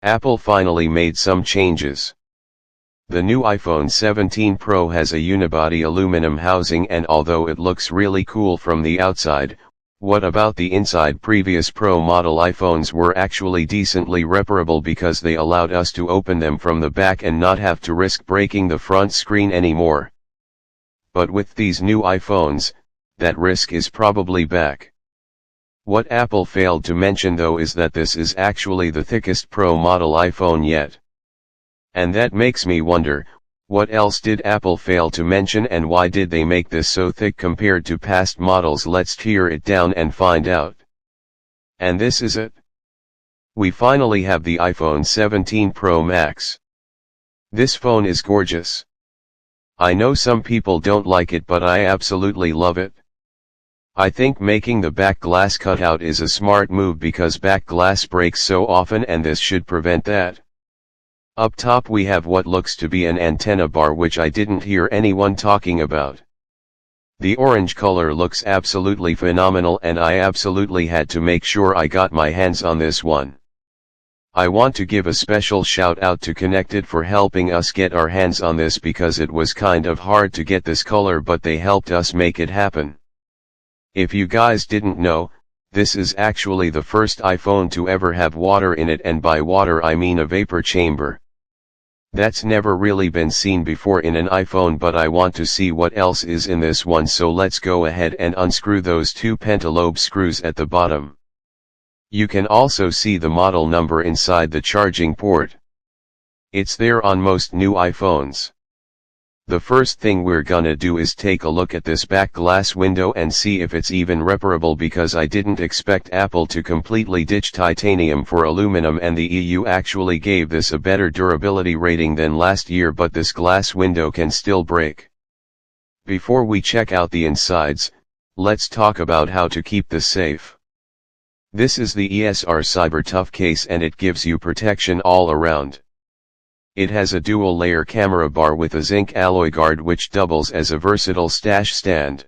Apple finally made some changes. The new iPhone 17 Pro has a unibody aluminum housing, and although it looks really cool from the outside, what about the inside? Previous Pro model iPhones were actually decently reparable because they allowed us to open them from the back and not have to risk breaking the front screen anymore. But with these new iPhones, that risk is probably back. What Apple failed to mention though is that this is actually the thickest Pro model iPhone yet. And that makes me wonder, what else did Apple fail to mention, and why did they make this so thick compared to past models? Let's tear it down and find out. And this is it. We finally have the iPhone 17 Pro Max. This phone is gorgeous. I know some people don't like it, but I absolutely love it. I think making the back glass cutout is a smart move because back glass breaks so often, and this should prevent that. Up top we have what looks to be an antenna bar, which I didn't hear anyone talking about. The orange color looks absolutely phenomenal, and I absolutely had to make sure I got my hands on this one. I want to give a special shout out to Connected for helping us get our hands on this, because it was kind of hard to get this color, but they helped us make it happen. If you guys didn't know, this is actually the first iPhone to ever have water in it, and by water I mean a vapor chamber. That's never really been seen before in an iPhone, but I want to see what else is in this one, so let's go ahead and unscrew those two pentalobe screws at the bottom. You can also see the model number inside the charging port. It's there on most new iPhones. The first thing we're gonna do is take a look at this back glass window and see if it's even reparable, because I didn't expect Apple to completely ditch titanium for aluminum, and the EU actually gave this a better durability rating than last year, but this glass window can still break. Before we check out the insides, let's talk about how to keep this safe. This is the ESR Cyber Tough case, and it gives you protection all around. It has a dual-layer camera bar with a zinc alloy guard which doubles as a versatile stash stand.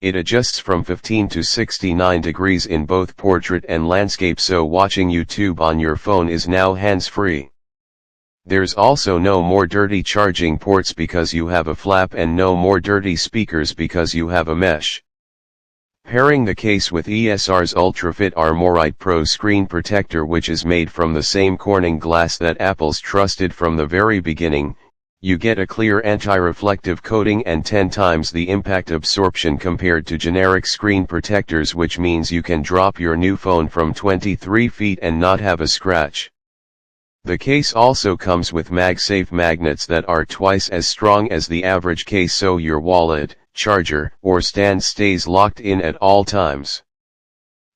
It adjusts from 15 to 69 degrees in both portrait and landscape, so watching YouTube on your phone is now hands-free. There's also no more dirty charging ports because you have a flap, and no more dirty speakers because you have a mesh. Pairing the case with ESR's UltraFit Armorite Pro screen protector, which is made from the same Corning glass that Apple's trusted from the very beginning, you get a clear anti-reflective coating and 10 times the impact absorption compared to generic screen protectors, which means you can drop your new phone from 23 feet and not have a scratch. The case also comes with MagSafe magnets that are twice as strong as the average case, so your wallet, charger, or stand stays locked in at all times.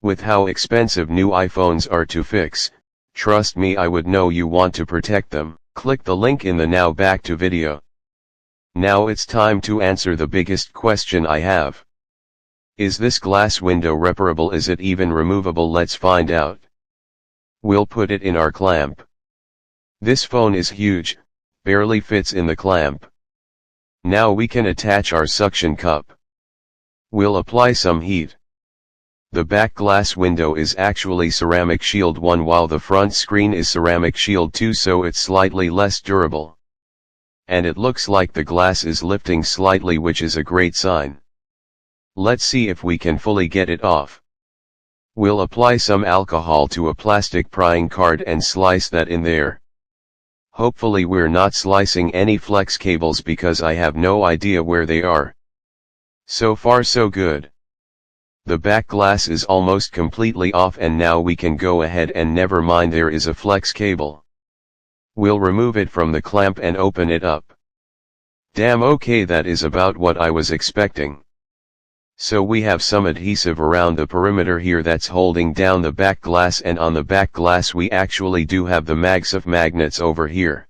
With how expensive new iPhones are to fix, trust me, I would know you want to protect them. Click the link in the now back to video. Now it's time to answer the biggest question I have. Is this glass window reparable? Is it even removable? Let's find out. We'll put it in our clamp. This phone is huge, barely fits in the clamp. Now we can attach our suction cup. We'll apply some heat. The back glass window is actually ceramic shield 1 while the front screen is ceramic shield 2, so it's slightly less durable. And it looks like the glass is lifting slightly, which is a great sign. Let's see if we can fully get it off. We'll apply some alcohol to a plastic prying card and slice that in there. Hopefully we're not slicing any flex cables because I have no idea where they are. So far so good. The back glass is almost completely off, and now we can go ahead and never mind there is a flex cable. We'll remove it from the clamp and open it up. Damn, okay, that is about what I was expecting. So we have some adhesive around the perimeter here that's holding down the back glass, and on the back glass we actually do have the MagSafe magnets over here.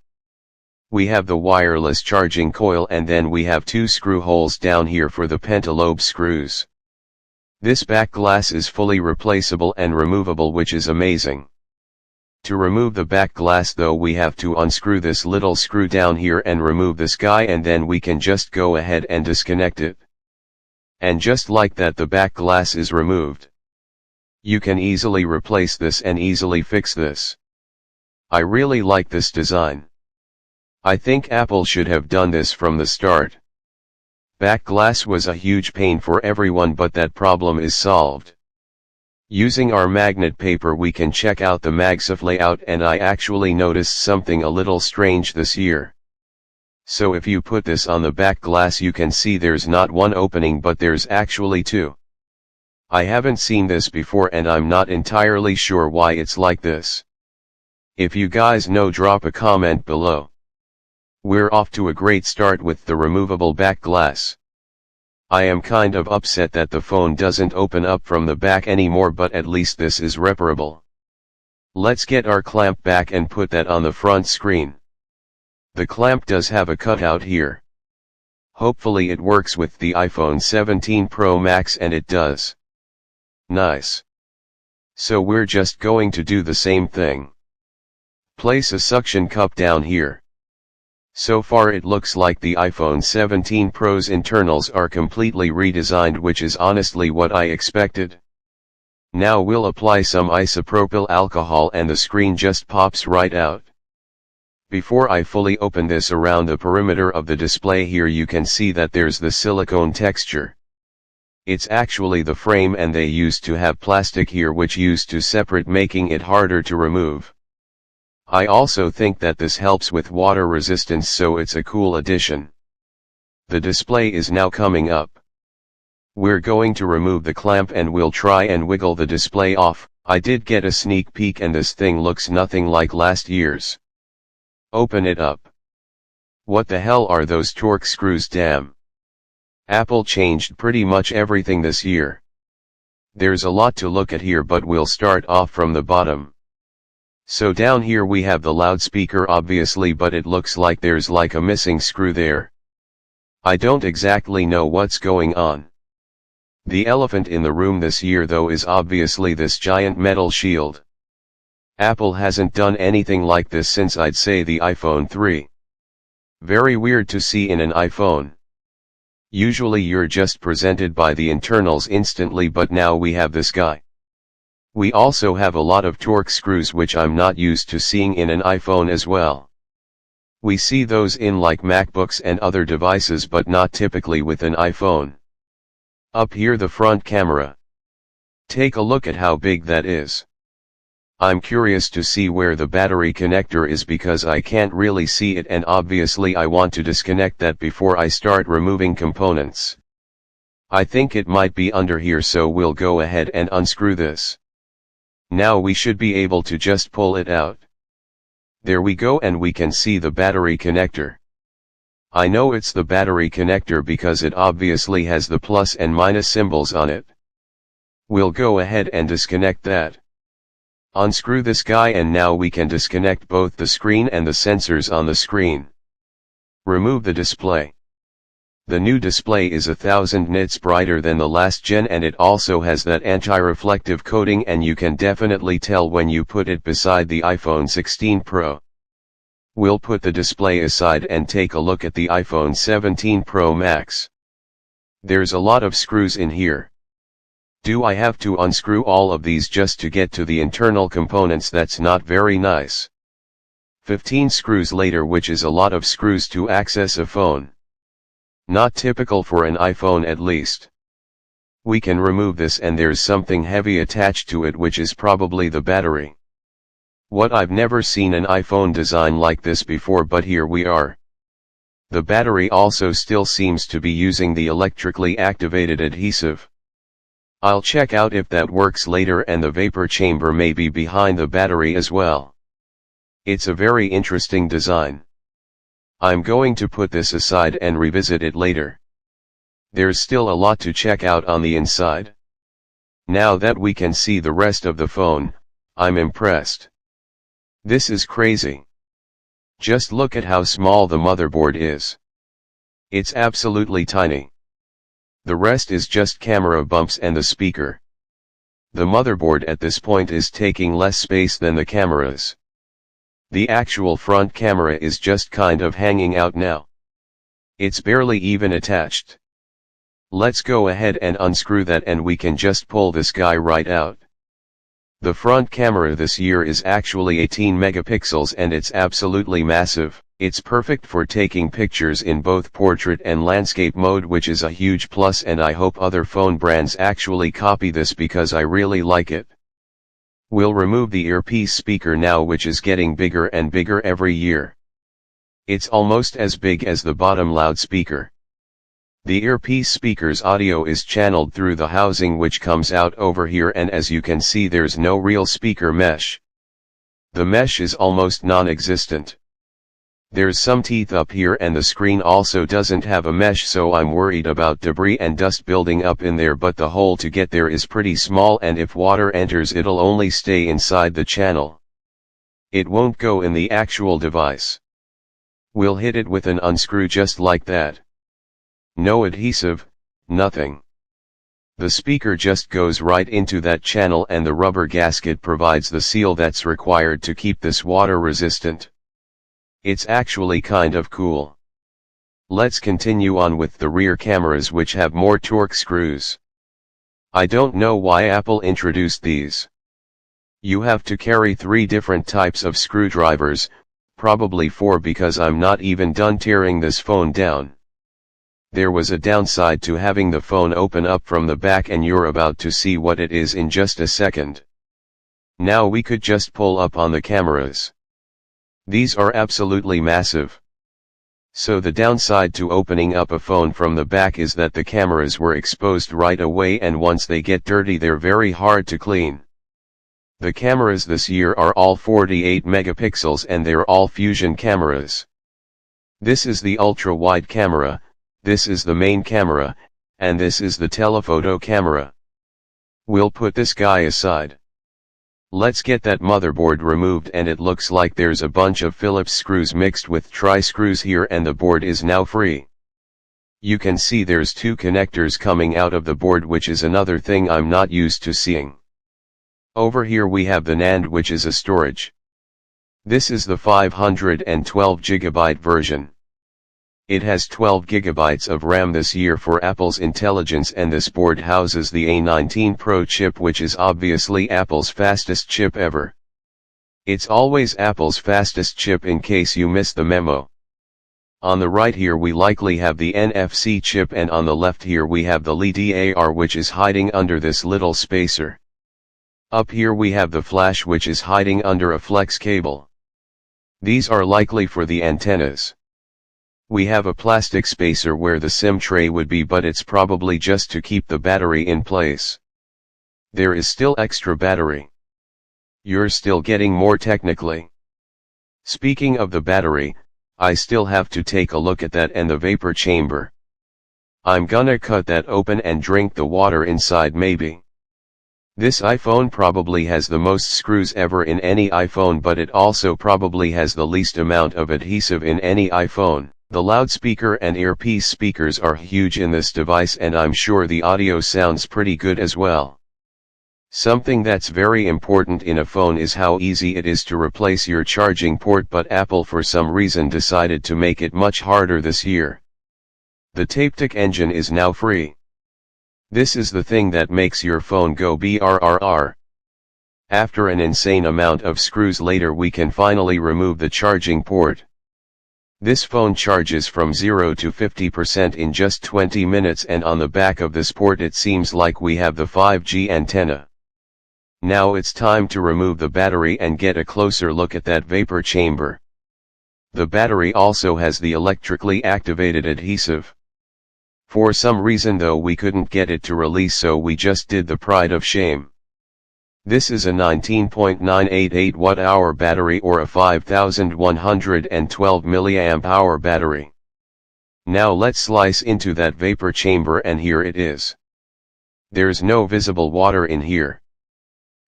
We have the wireless charging coil, and then we have 2 screw holes down here for the pentalobe screws. This back glass is fully replaceable and removable, which is amazing. To remove the back glass though, we have to unscrew this little screw down here and remove this guy, and then we can just go ahead and disconnect it. And just like that, the back glass is removed. You can easily replace this and easily fix this. I really like this design. I think Apple should have done this from the start. Back glass was a huge pain for everyone, but that problem is solved. Using our magnet paper we can check out the MagSafe layout, and I actually noticed something a little strange this year. So if you put this on the back glass you can see there's not one opening but there's actually two. I haven't seen this before and I'm not entirely sure why it's like this. If you guys know, drop a comment below. We're off to a great start with the removable back glass. I am kind of upset that the phone doesn't open up from the back anymore, but at least this is reparable. Let's get our clamp back and put that on the front screen. The clamp does have a cutout here. Hopefully it works with the iPhone 17 Pro Max, and it does. Nice. So we're just going to do the same thing. Place a suction cup down here. So far it looks like the iPhone 17 Pro's internals are completely redesigned, which is honestly what I expected. Now we'll apply some isopropyl alcohol and the screen just pops right out. Before I fully open this, around the perimeter of the display here you can see that there's the silicone texture. It's actually the frame, and they used to have plastic here which used to separate, making it harder to remove. I also think that this helps with water resistance, so it's a cool addition. The display is now coming up. We're going to remove the clamp and we'll try and wiggle the display off. I did get a sneak peek and this thing looks nothing like last year's. Open it up. What the hell are those Torx screws? Damn. Apple changed pretty much everything this year. There's a lot to look at here, but we'll start off from the bottom. So down here we have the loudspeaker obviously, but it looks like there's like a missing screw there. I don't exactly know what's going on. The elephant in the room this year though is obviously this giant metal shield. Apple hasn't done anything like this since I'd say the iPhone 3. Very weird to see in an iPhone. Usually you're just presented by the internals instantly, but now we have this guy. We also have a lot of Torx screws which I'm not used to seeing in an iPhone as well. We see those in like MacBooks and other devices, but not typically with an iPhone. Up here the front camera. Take a look at how big that is. I'm curious to see where the battery connector is because I can't really see it, and obviously I want to disconnect that before I start removing components. I think it might be under here, so we'll go ahead and unscrew this. Now we should be able to just pull it out. There we go, and we can see the battery connector. I know it's the battery connector because it obviously has the plus and minus symbols on it. We'll go ahead and disconnect that. Unscrew this guy, and now we can disconnect both the screen and the sensors on the screen. Remove the display. The new display is 1000 nits brighter than the last gen, and it also has that anti-reflective coating, and you can definitely tell when you put it beside the iPhone 16 Pro. We'll put the display aside and take a look at the iPhone 17 Pro Max. There's a lot of screws in here. Do I have to unscrew all of these just to get to the internal components? That's not very nice. 15 screws later, which is a lot of screws to access a phone. Not typical for an iPhone at least. We can remove this, and there's something heavy attached to it, which is probably the battery. What, I've never seen an iPhone design like this before, but here we are. The battery also still seems to be using the electrically activated adhesive. I'll check out if that works later, and the vapor chamber may be behind the battery as well. It's a very interesting design. I'm going to put this aside and revisit it later. There's still a lot to check out on the inside. Now that we can see the rest of the phone, I'm impressed. This is crazy. Just look at how small the motherboard is. It's absolutely tiny. The rest is just camera bumps and the speaker. The motherboard at this point is taking less space than the cameras. The actual front camera is just kind of hanging out now. It's barely even attached. Let's go ahead and unscrew that, and we can just pull this guy right out. The front camera this year is actually 18 megapixels and it's absolutely massive. It's perfect for taking pictures in both portrait and landscape mode, which is a huge plus, and I hope other phone brands actually copy this because I really like it. We'll remove the earpiece speaker now, which is getting bigger and bigger every year. It's almost as big as the bottom loudspeaker. The earpiece speaker's audio is channeled through the housing which comes out over here, and as you can see there's no real speaker mesh. The mesh is almost non-existent. There's some teeth up here and the screen also doesn't have a mesh, so I'm worried about debris and dust building up in there, but the hole to get there is pretty small and if water enters it'll only stay inside the channel. It won't go in the actual device. We'll hit it with an unscrew just like that. No adhesive, nothing. The speaker just goes right into that channel and the rubber gasket provides the seal that's required to keep this water resistant. It's actually kind of cool. Let's continue on with the rear cameras, which have more torque screws. I don't know why Apple introduced these. You have to carry 3 different types of screwdrivers, probably 4 because I'm not even done tearing this phone down. There was a downside to having the phone open up from the back, and you're about to see what it is in just a second. Now we could just pull up on the cameras. These are absolutely massive. So the downside to opening up a phone from the back is that the cameras were exposed right away, and once they get dirty they're very hard to clean. The cameras this year are all 48 megapixels and they're all fusion cameras. This is the ultra-wide camera, this is the main camera, and this is the telephoto camera. We'll put this guy aside. Let's get that motherboard removed, and it looks like there's a bunch of Phillips screws mixed with tri-screws here, and the board is now free. You can see there's 2 connectors coming out of the board, which is another thing I'm not used to seeing. Over here we have the NAND, which is a storage. This is the 512 GB version. It has 12 GB of RAM this year for Apple's intelligence, and this board houses the A19 Pro chip, which is obviously Apple's fastest chip ever. It's always Apple's fastest chip in case you missed the memo. On the right here we likely have the NFC chip, and on the left here we have the LiDAR, which is hiding under this little spacer. Up here we have the flash, which is hiding under a flex cable. These are likely for the antennas. We have a plastic spacer where the SIM tray would be, but it's probably just to keep the battery in place. There is still extra battery. You're still getting more technically. Speaking of the battery, I still have to take a look at that and the vapor chamber. I'm gonna cut that open and drink the water inside maybe. This iPhone probably has the most screws ever in any iPhone, but it also probably has the least amount of adhesive in any iPhone. The loudspeaker and earpiece speakers are huge in this device, and I'm sure the audio sounds pretty good as well. Something that's very important in a phone is how easy it is to replace your charging port, but Apple for some reason decided to make it much harder this year. The Taptic engine is now free. This is the thing that makes your phone go brrr. After an insane amount of screws later, we can finally remove the charging port. This phone charges from 0 to 50% in just 20 minutes, and on the back of this port it seems like we have the 5G antenna. Now it's time to remove the battery and get a closer look at that vapor chamber. The battery also has the electrically activated adhesive. For some reason though we couldn't get it to release, so we just did the pride of shame. This is a 19.988 Wh battery or a 5112 mAh battery. Now let's slice into that vapor chamber, and here it is. There's no visible water in here.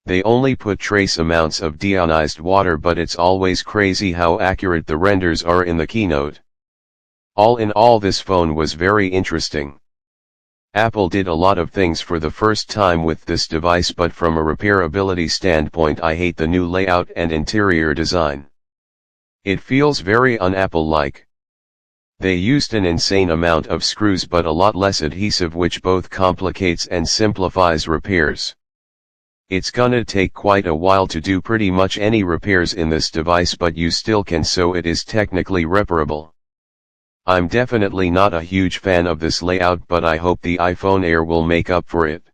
They only put trace amounts of deionized water, but it's always crazy how accurate the renders are in the keynote. All in all, this phone was very interesting. Apple did a lot of things for the first time with this device, but from a repairability standpoint I hate the new layout and interior design. It feels very un-Apple-like. They used an insane amount of screws but a lot less adhesive, which both complicates and simplifies repairs. It's gonna take quite a while to do pretty much any repairs in this device, but you still can, so it is technically reparable. I'm definitely not a huge fan of this layout, but I hope the iPhone Air will make up for it.